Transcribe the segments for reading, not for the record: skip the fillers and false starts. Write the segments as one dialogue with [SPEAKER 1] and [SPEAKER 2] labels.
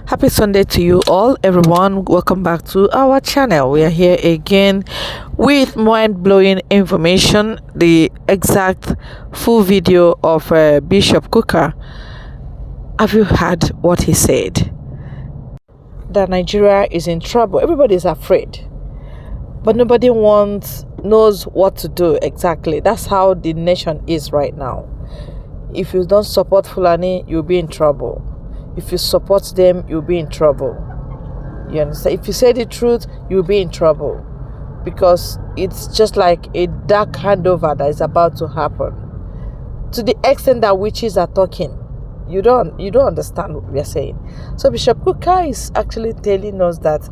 [SPEAKER 1] Happy Sunday to you all, everyone. Welcome back to our channel. We are here again with mind-blowing information, the exact full video of Bishop Kukah. Have you heard what he said? That Nigeria is in trouble. Everybody is afraid, but nobody knows what to do exactly. That's how the nation is right now. If you don't support Fulani, you'll be in trouble. If you support them, you'll be in trouble. You understand? If you say the truth, you'll be in trouble. Because it's just like a dark handover that is about to happen. To the extent that witches are talking. You don't understand what we are saying. So Bishop Kukah is actually telling us that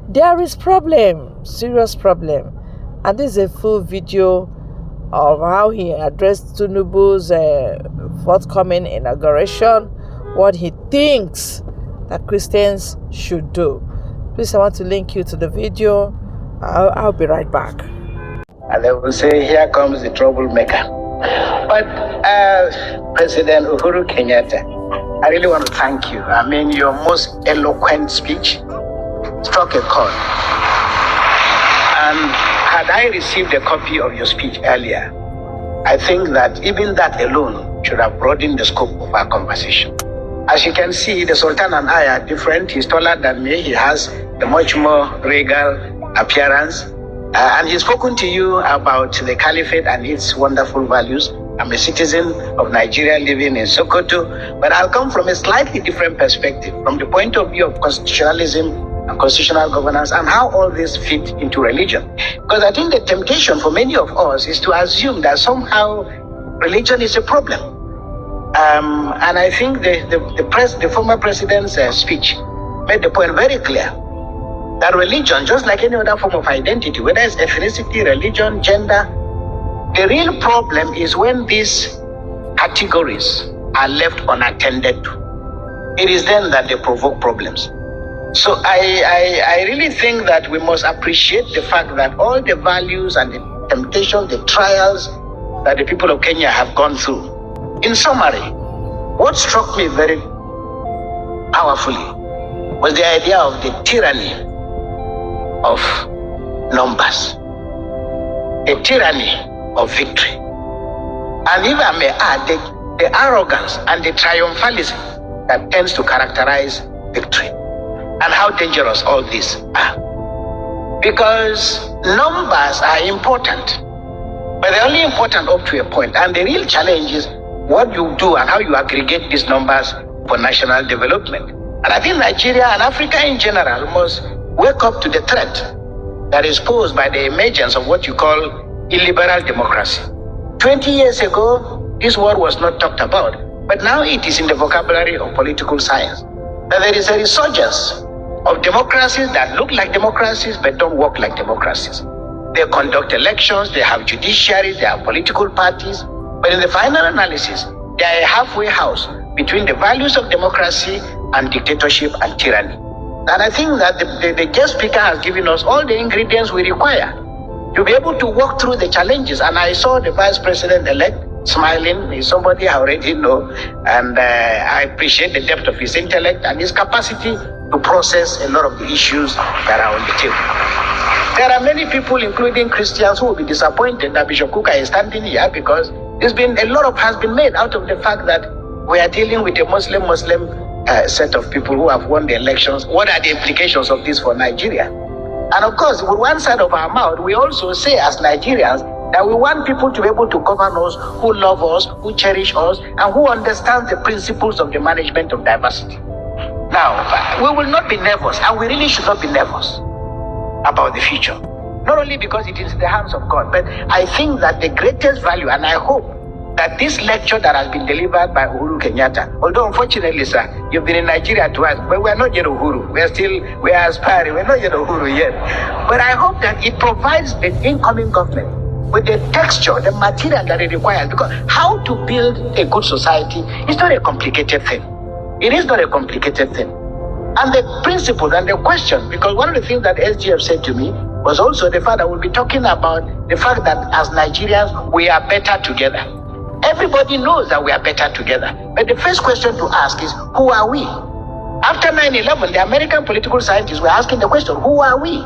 [SPEAKER 1] there is problem, serious problem. And this is a full video of how he addressed Tinubu's forthcoming inauguration, what he thinks that Christians should do. Please, I want to link you to the video. I'll be right back.
[SPEAKER 2] And they will say, here comes the troublemaker. But President Uhuru Kenyatta, I really want to thank you. I mean, your most eloquent speech struck a chord. And had I received a copy of your speech earlier, I think that even that alone should have broadened the scope of our conversation. As you can see, the Sultan and I are different. He's taller than me. He has a much more regal appearance. And he's spoken to you about the caliphate and its wonderful values. I'm a citizen of Nigeria living in Sokoto, but I'll come from a slightly different perspective, from the point of view of constitutionalism and constitutional governance and how all this fit into religion. Because I think the temptation for many of us is to assume that somehow religion is a problem. And I think the former president's speech made the point very clear that religion, just like any other form of identity, whether it's ethnicity, religion, gender, the real problem is when these categories are left unattended to. It is then that they provoke problems. So I really think that we must appreciate the fact that all the values and the temptations, the trials that the people of Kenya have gone through. In summary, what struck me very powerfully was the idea of the tyranny of numbers, a tyranny of victory. And if I may add, the arrogance and the triumphalism that tends to characterize victory, and how dangerous all these are. Because numbers are important, but they're only important up to a point. And the real challenge is what you do and how you aggregate these numbers for national development. And I think Nigeria and Africa in general must wake up to the threat that is posed by the emergence of what you call illiberal democracy. 20 years ago, this word was not talked about, but now it is in the vocabulary of political science. That there is a resurgence of democracies that look like democracies but don't work like democracies. They conduct elections, they have judiciaries, they have political parties, but in the final analysis, they are a halfway house between the values of democracy and dictatorship and tyranny. And I think that the guest speaker has given us all the ingredients we require to be able to walk through the challenges. And I saw the vice president-elect smiling. He's somebody I already know, and I appreciate the depth of his intellect and his capacity to process a lot of the issues that are on the table. There are many people, including Christians, who will be disappointed that Bishop Kukah is standing here, because a lot has been made out of the fact that we are dealing with a Muslim set of people who have won the elections. What are the implications of this for Nigeria? And of course, with one side of our mouth, we also say as Nigerians that we want people to be able to govern us, who love us, who cherish us, and who understand the principles of the management of diversity. Now, we will not be nervous, and we really should not be nervous about the future. Not only because it is in the hands of God, but I think that the greatest value, and I hope that this lecture that has been delivered by Uhuru Kenyatta, although unfortunately, sir, you've been in Nigeria twice, but we're not yet Uhuru. We are aspiring. We're not yet Uhuru yet. But I hope that it provides the incoming government with the texture, the material that it requires. Because how to build a good society is not a complicated thing. It is not a complicated thing. And the principle and the question, because one of the things that SGF said to me was also the fact that we'll be talking about the fact that as Nigerians, we are better together. Everybody knows that we are better together. But the first question to ask is, who are we? After 9/11, the American political scientists were asking the question, who are we?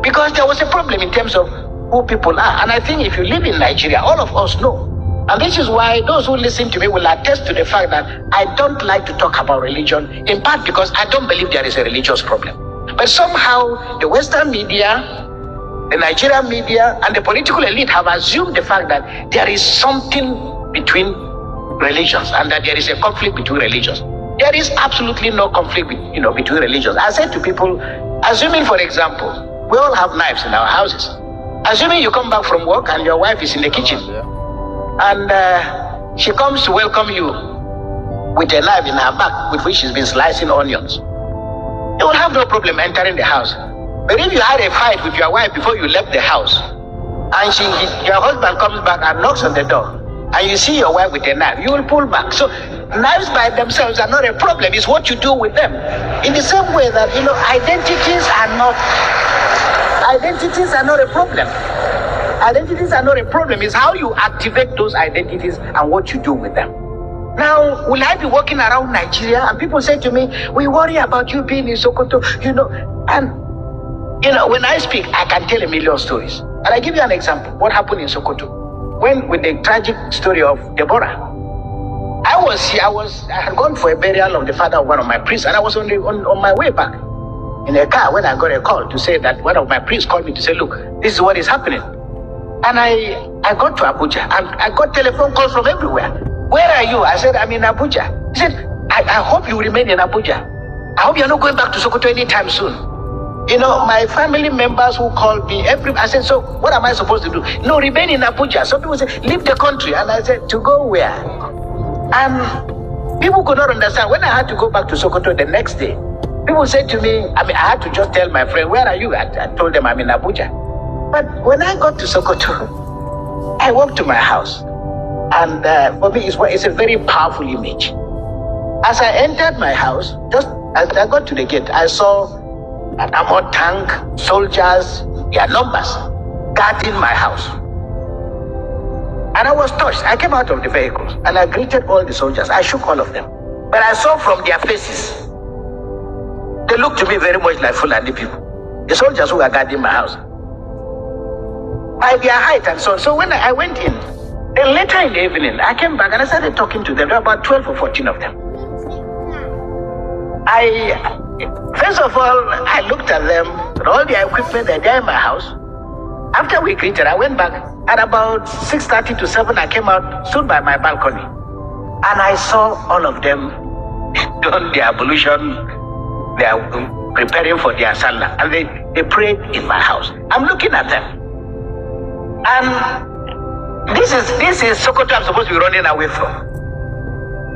[SPEAKER 2] Because there was a problem in terms of who people are. And I think if you live in Nigeria, all of us know. And this is why those who listen to me will attest to the fact that I don't like to talk about religion, in part because I don't believe there is a religious problem. But somehow the Western media, the Nigerian media, and the political elite have assumed the fact that there is something between religions and that there is a conflict between religions. There is absolutely no conflict between religions. I said to people, assuming, for example, we all have knives in our houses. Assuming you come back from work and your wife is in the kitchen, and she comes to welcome you with a knife in her back with which she's been slicing onions. You will have no problem entering the house. But if you had a fight with your wife before you left the house, and your husband comes back and knocks on the door, and you see your wife with a knife, you will pull back. So knives by themselves are not a problem. It's what you do with them. In the same way that identities are not a problem. Identities are not a problem. It's how you activate those identities and what you do with them. Now, will I be walking around Nigeria and people say to me, we worry about you being in Sokoto, and when I speak, I can tell a million stories. And I give you an example. What happened in Sokoto? With the tragic story of Deborah. I had gone for a burial of the father of one of my priests, and I was on my way back in a car when I got a call to say that one of my priests called me to say, look, this is what is happening. And I got to Abuja, and I got telephone calls from everywhere. Where are you? I said, I'm in Abuja. He said, I hope you remain in Abuja. I hope you're not going back to Sokoto anytime soon. My family members who called me, I said, so what am I supposed to do? No, remain in Abuja. Some people say, leave the country. And I said, to go where? And people could not understand. When I had to go back to Sokoto the next day, people said to me, I had to just tell my friend, where are you? I told them I'm in Abuja. But when I got to Sokoto, I walked to my house. And for me, it's a very powerful image. As I entered my house, just as I got to the gate, I saw an armored tank, soldiers, their numbers, guarding my house. And I was touched. I came out of the vehicles and I greeted all the soldiers. I shook all of them. But I saw from their faces, they looked to me very much like Fulani people. The soldiers who were guarding my house. By their height and so on. So when I went in, then later in the evening, I came back and I started talking to them. There were about 12 or 14 of them. First of all, I looked at them, all the equipment that they're in my house. After we greeted, I went back. At about 6:30 to 7, I came out, stood by my balcony. And I saw all of them doing their ablution. They are preparing for their salah. And they prayed in my house. I'm looking at them. And this is Sokoto I'm supposed to be running away from.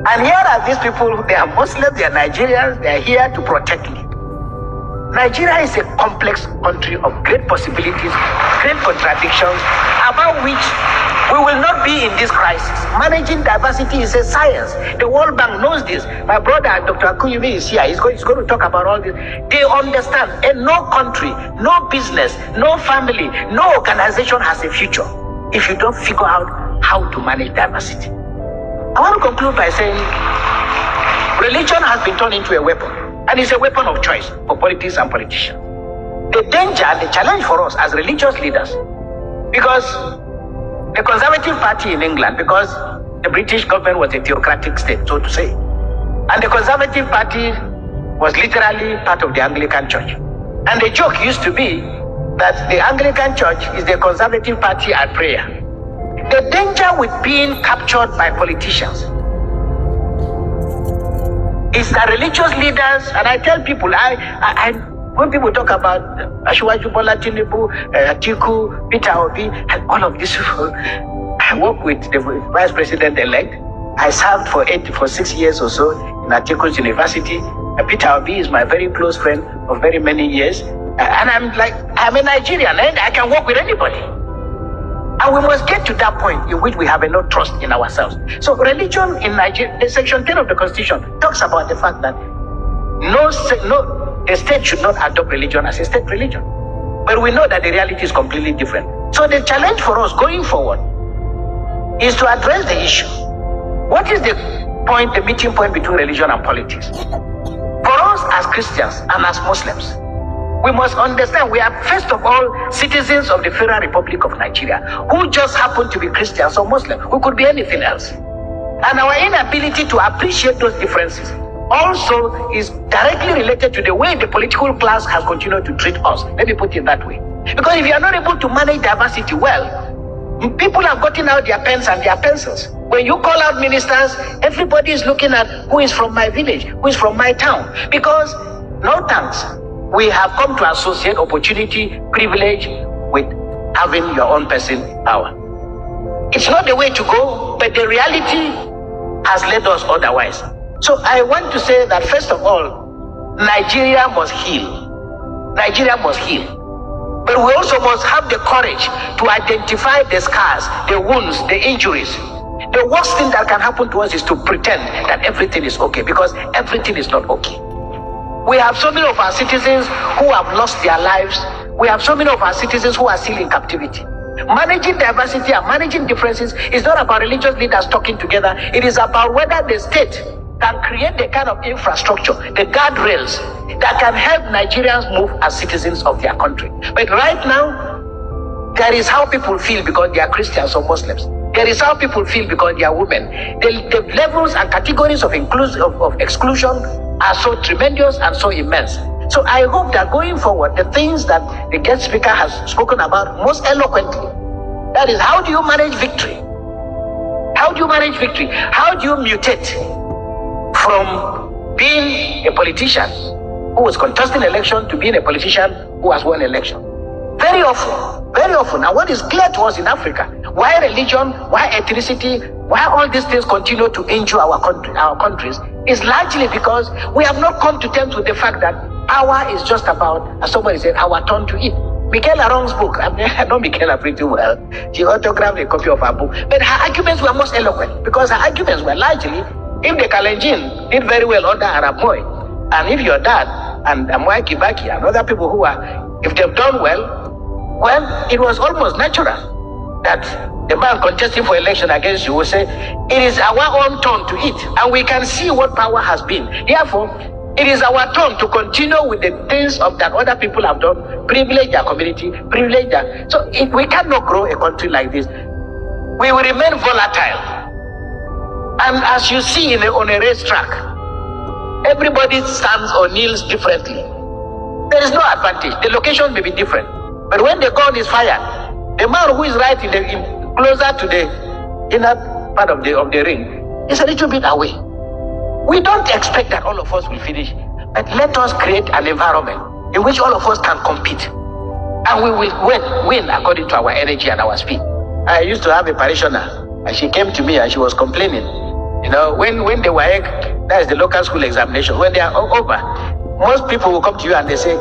[SPEAKER 2] And here are these people, they are Muslims, they are Nigerians, they are here to protect me. Nigeria is a complex country of great possibilities, great contradictions, about which we will not be in this crisis. Managing diversity is a science. The World Bank knows this. My brother, Dr. Akuyumi, is here. He's going to talk about all this. They understand. And no country, no business, no family, no organization has a future if you don't figure out how to manage diversity. I want to conclude by saying religion has been turned into a weapon, and it's a weapon of choice for politics and politicians. The danger, the challenge for us as religious leaders, because the Conservative Party in England, because the British government was a theocratic state, so to say, and the Conservative Party was literally part of the Anglican Church. And the joke used to be that the Anglican Church is the Conservative Party at prayer. The danger with being captured by politicians is that religious leaders, and I tell people, when people talk about Asiwaju Bola Tinubu, Atiku, Peter Obi, and all of these people, I work with the vice president-elect. I served for 6 years or so in Atiku's university. Peter Obi is my very close friend of very many years. And I'm a Nigerian, and I can work with anybody. And we must get to that point in which we have enough trust in ourselves. So religion in Nigeria, the section 10 of the Constitution talks about the fact that the state should not adopt religion as a state religion. But we know that the reality is completely different. So the challenge for us going forward is to address the issue. What is the meeting point between religion and politics? as Christians and as Muslims, we must understand we are first of all citizens of the Federal Republic of Nigeria who just happen to be Christians or Muslims, who could be anything else. And our inability to appreciate those differences also is directly related to the way the political class has continued to treat us. Let me put it that way. Because if you are not able to manage diversity well, people have gotten out their pens and their pencils. When you call out ministers, everybody is looking at who is from my village, who is from my town. Because, no thanks, we have come to associate opportunity, privilege with having your own person power. It's not the way to go, but the reality has led us otherwise. So I want to say that first of all, Nigeria must heal. Nigeria must heal. But we also must have the courage to identify the scars, the wounds, the injuries. The worst thing that can happen to us is to pretend that everything is okay, because everything is not okay. We have so many of our citizens who have lost their lives. We have so many of our citizens who are still in captivity. Managing diversity and managing differences is not about religious leaders talking together. It is about whether the state can create the kind of infrastructure, the guardrails that can help Nigerians move as citizens of their country. But right now, there is how people feel because they are Christians or Muslims. There is how people feel because they are women. The levels and categories of exclusion are so tremendous and so immense. So I hope that going forward, the things that the guest speaker has spoken about most eloquently, that is, how do you manage victory? How do you manage victory? How do you mutate from being a politician who was contesting election to being a politician who has won election? Very often, and what is clear to us in Africa, why religion, why ethnicity, why all these things continue to injure our countries, is largely because we have not come to terms with the fact that power is just about, as somebody said, our turn to eat. Michaela Wrong's book, I know Michaela pretty well, she autographed a copy of her book, but her arguments were most eloquent, because her arguments were largely, if the Kalenjin did very well under Arab Boy, and if your dad and Amwai Kibaki and other people who are, if they've done well, it was almost natural that the man contesting for election against you will say, it is our own turn to eat, and we can see what power has been. Therefore, it is our turn to continue with the things that other people have done, privilege their community, privilege their... So we cannot grow a country like this. We will remain volatile. And as you see on a racetrack, everybody stands or kneels differently. There is no advantage. The location may be different. But when the gun is fired, the man who is right closer to the inner part of the ring is a little bit away. We don't expect that all of us will finish, but let us create an environment in which all of us can compete, and we will win according to our energy and our speed. I used to have a parishioner, and she came to me and she was complaining. You know, when the WAEC, that is the local school examination, when they are over, most people will come to you and they say,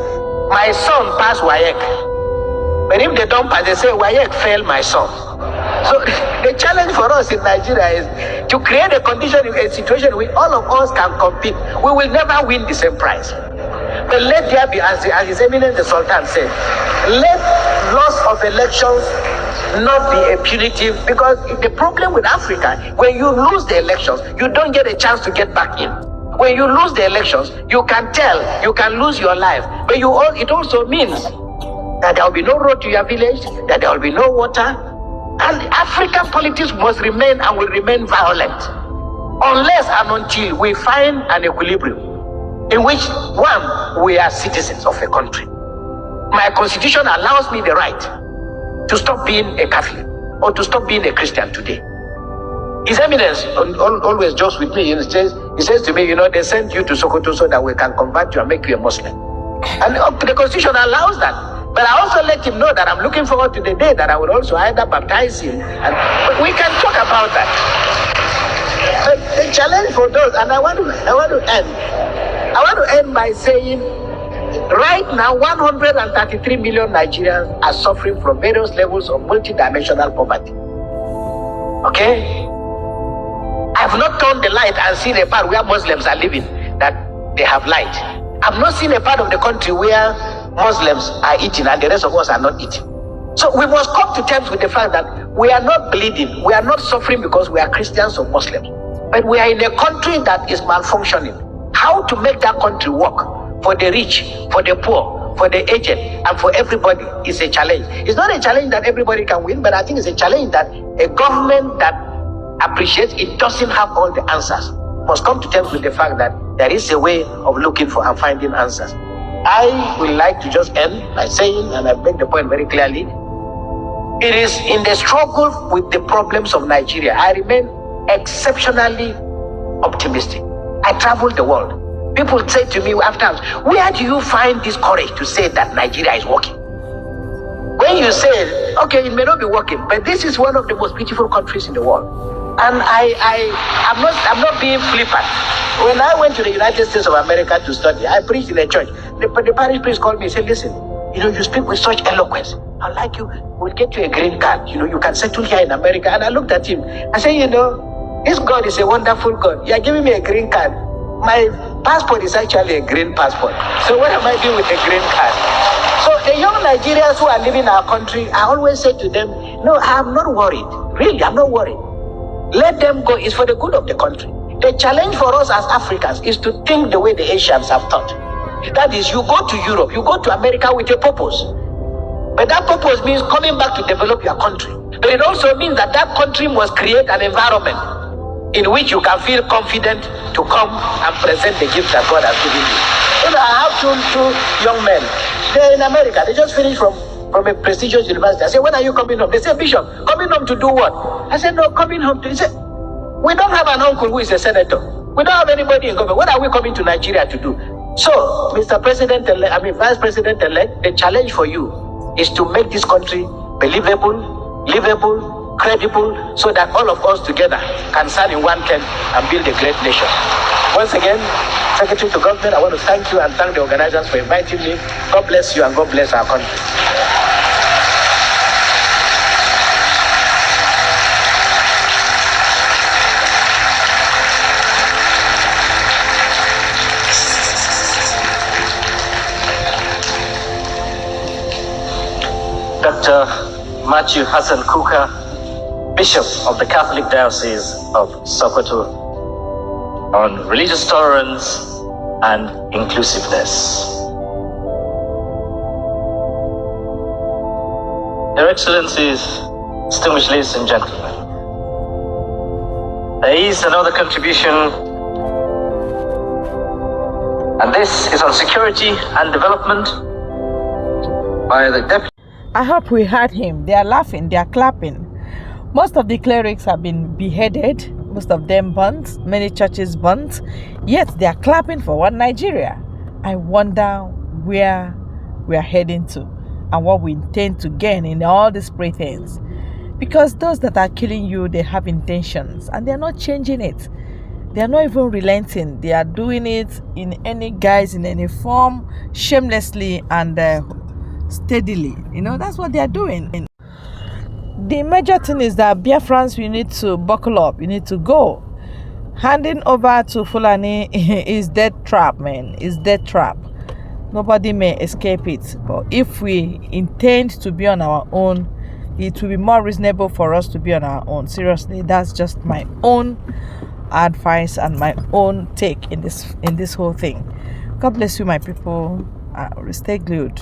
[SPEAKER 2] my son passed WAEC. But if they don't pass, they say, WAEC failed my son. So the challenge for us in Nigeria is to create a condition, a situation where all of us can compete. We will never win the same prize. But let there be, as His Eminence the Sultan said, let loss of elections not be a punitive, because the problem with Africa, when you lose the elections, you don't get a chance to get back in. When you lose the elections, you can tell, you can lose your life. But it also means that there will be no road to your village, that there will be no water. And African politics must remain and will remain violent unless and until we find an equilibrium in which, one, we are citizens of a country. My constitution allows me the right to stop being a Catholic or to stop being a Christian today. His Eminence always jokes with me. He says to me, you know, they sent you to Sokoto so that we can convert you and make you a Muslim. And the constitution allows that. But I also let him know that I'm looking forward to the day that I will also either baptize him. But we can talk about that. But the challenge for those, and I want to end by saying, right now, 133 million Nigerians are suffering from various levels of multidimensional poverty. Okay? I've not turned the light and seen a part where Muslims are living that they have light. I've not seen a part of the country where Muslims are eating and the rest of us are not eating. So we must come to terms with the fact that we are not bleeding, we are not suffering because we are Christians or Muslims, but we are in a country that is malfunctioning. How to make that country work for the rich, for the poor, for the aged, and for everybody is a challenge. It's not a challenge that everybody can win, but I think it's a challenge that a government that appreciates it doesn't have all the answers must come to terms with the fact that there is a way of looking for and finding answers. I would like to just end by saying, and I make the point very clearly, it is in the struggle with the problems of Nigeria, I remain exceptionally optimistic. I travel the world. People say to me after, where do you find this courage to say that Nigeria is working? When you say, okay, it may not be working, but this is one of the most beautiful countries in the world. And I'm not being flippant. When I went to the United States of America to study, I preached in a church. The parish priest called me and said, listen, you speak with such eloquence. I'd like you, we'll get you a green card. You can settle here in America. And I looked at him. I said, this God is a wonderful God. You are giving me a green card. My passport is actually a green passport. So what am I doing with a green card? So the young Nigerians who are leaving our country, I always say to them, no, I'm not worried. Really, I'm not worried. Let them go. It's for the good of the country. The challenge for us as Africans is to think the way the Asians have thought. That is, you go to Europe, you go to America with a purpose. But that purpose means coming back to develop your country. But it also means that that country must create an environment in which you can feel confident to come and present the gifts that God has given you. I have two young men. They're in America. They just finished from a prestigious university. I said, when are you coming home? They said, Bishop, coming home to do what? I said, no, coming home to... He said, we don't have an uncle who is a senator. We don't have anybody in government. What are we coming to Nigeria to do? So, Mr. Vice President-elect, the challenge for you is to make this country believable, livable, credible, so that all of us together can stand in one tent and build a great nation. Once again, Secretary to Government, I want to thank you and thank the organizers for inviting me. God bless you and God bless our country.
[SPEAKER 3] Dr. Matthew Hassan Kukah, Bishop of the Catholic Diocese of Sokoto, on religious tolerance and inclusiveness. Your Excellencies, distinguished ladies and gentlemen, there is another contribution, and this is on security and development by the Deputy.
[SPEAKER 1] I hope we heard him. They are laughing, they are clapping. Most of the clerics have been beheaded, most of them burnt, many churches burnt, yet they are clapping for one Nigeria. I wonder where we are heading to and what we intend to gain in all these pretense. Because those that are killing you, they have intentions and they are not changing it. They are not even relenting. They are doing it in any guise, in any form, shamelessly and steadily. That's what they are doing. The major thing is that Biafrans, you need to buckle up. You need to go. Handing over to Fulani is death trap, man. It's death trap. Nobody may escape it. But if we intend to be on our own, it will be more reasonable for us to be on our own. Seriously, that's just my own advice and my own take in this whole thing. God bless you, my people. Stay glued.